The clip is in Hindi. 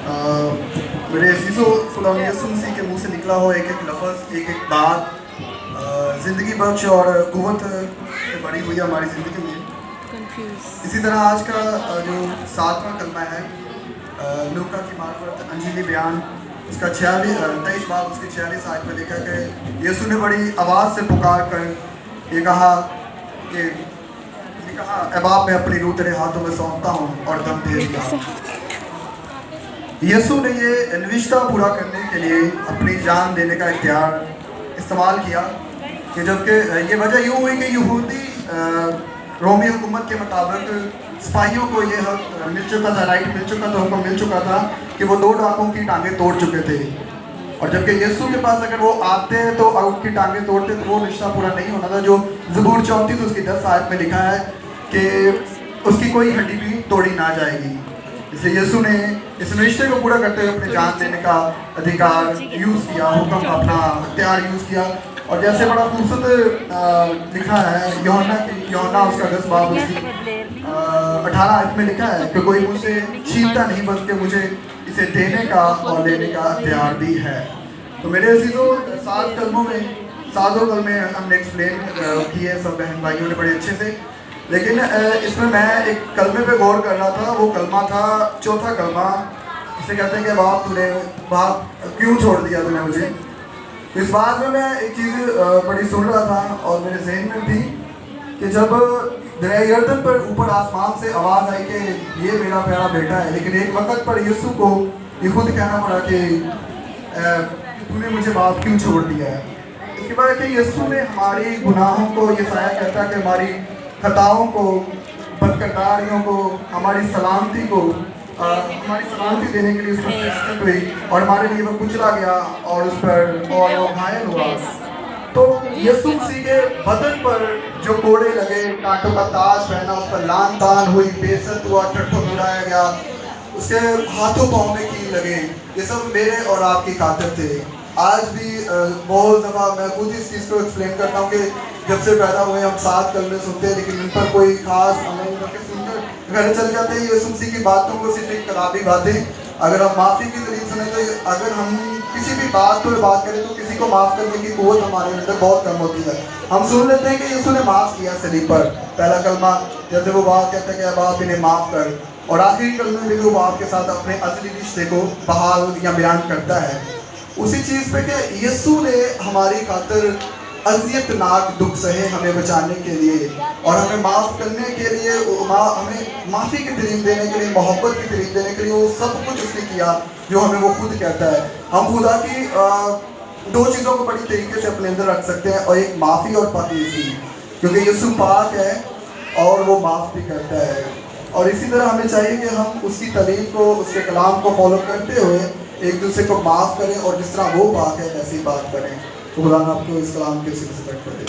मेरे अज़ीज़ों, खुदा यीशु मसीह के मुंह से निकला हो एक एक लफ्ज़, एक एक बात ज़िंदगी बख्श और क़ुव्वत से बड़ी हुई है हमारी ज़िंदगी में। इसी तरह आज का जो 7वां कलमा है लूका की मार्फत अंजीली बयान, उसका 23 बाब उसकी 46 आयत में लिखा कि यीशु ने बड़ी आवाज़ से पुकार कर ये कहा कि ए बाप, मैं अपनी रूह तेरे हाथों में सौंपता हूँ और दम दे दिया। यीशु ने ये निविष्ठा पूरा करने के लिए अपनी जान देने का इख्तियार इस्तेमाल किया कि जबकि ये वजह यूँ हुई कि यहूदी रोमी हुकूमत के मुताबिक सिपाहियों को ये हक मिल चुका था, राइट मिल चुका था, हुक्म मिल चुका था कि वो 2 डाकुओं की टांगें तोड़ चुके थे। और जबकि यीशु के पास अगर वो आते तो उनकी टांगें तोड़ते तो वो रिश्ता पूरा नहीं होना था, जो ज़बूर 34 उसकी 10 आयत में लिखा है कि उसकी कोई हड्डी भी तोड़ी ना जाएगी। इसलिए यीशु ने इस रिश्ते को पूरा करते हुए अपने जान देने का अधिकार यूज़ किया, हुक्म का अपना इख्तियार यूज़ किया। और जैसे बड़ा खूबसूरत लिखा है यूहन्ना उसका 10 बाब उसकी 18 आयत में लिखा है कि कोई मुझसे छीनता नहीं बल्कि मुझे इसे देने का और लेने का इख्तियार भी है। तो मेरे अज़ीज़ों, 7 कलमों में 7 कलमे हमने एक्सप्लेन किए सब बहन भाइयों ने बड़े अच्छे से, लेकिन इसमें मैं एक कलमे पे गौर कर रहा था। वो कलमा था चौथा कलमा, जिसे कहते हैं कि बाप क्यों छोड़ दिया तूने मुझे। तो इस बात में मैं एक चीज़ बड़ी सुन रहा था और मेरे जहन में थी कि जब दरिया यरदन पर ऊपर आसमान से आवाज़ आई कि ये मेरा प्यारा बेटा है, लेकिन एक वक्त पर यीशु को ये खुद कहना पड़ा कि तूने मुझे बाप क्यों छोड़ दिया है। इसके बाद कि यीशु ने हमारी गुनाहों को, ये साया कहता है कि हमारी खताओं को, बदकिरदारियों को, हमारी सलामती को हमारी सलामती देने के लिए उस पर फैसला हुई और हमारे लिए वो कुचला गया और उस पर और वो घायल हुआ। तो यीशु मसीह के बदन पर जो कोड़े लगे, कांटों का ताज पहना, उस पर लान तान हुई, बेइज्जत हुआ, ठठुराया गया, उसके हाथों पाँव में कील लगे, ये सब मेरे और आपकी खातिर थे। आज भी बहुत दफ़ा मैं खुद इस चीज़ को एक्सप्लेन करता हूँ कि जब से पैदा हुए हम 7 कलमे सुनते हैं, लेकिन इन पर कोई खास अमल करके सुनकर घर चल जाते हैं। यीशु मसीह की बातों को सिर्फ एक कलाबी बातें। अगर हम माफ़ी की तरीक़ सुने तो अगर हम किसी भी बात पर बात करें तो किसी को माफ़ करने की क़ुव्वत हमारे अंदर बहुत कम होती है। हम सुन लेते हैं कि यीशु ने माफ़ किया सलीब पर, पहला कलमा जैसे वो बात कहता है कि बाप इन्हें माफ़ कर, और आखिरी कलमे में वो बाप के साथ अपने असली रिश्ते को बहाल या बयान करता है। उसी चीज़ पे कि यीशु ने हमारी खातिर अज़ियतनाक दुख सहे हमें बचाने के लिए और हमें माफ़ करने के लिए, हमें माफ़ी की तरीक़ देने के लिए, मोहब्बत की तरीक़ देने के लिए वो सब कुछ उसने किया जो हमें वो खुद कहता है। हम खुदा की 2 चीज़ों को बड़ी तरीके से अपने अंदर रख सकते हैं, और एक माफ़ी और पाकीज़गी, क्योंकि यीशु पाक है और वो माफ़ भी करता है। और इसी तरह हमें चाहिए कि हम उसकी तलीम को, उसके कलाम को फॉलो करते हुए एक दूसरे को माफ़ करें और जिस तरह वो पाक है ऐसी बात करें। तो खुदा आपको इस कलाम के सिलसिले में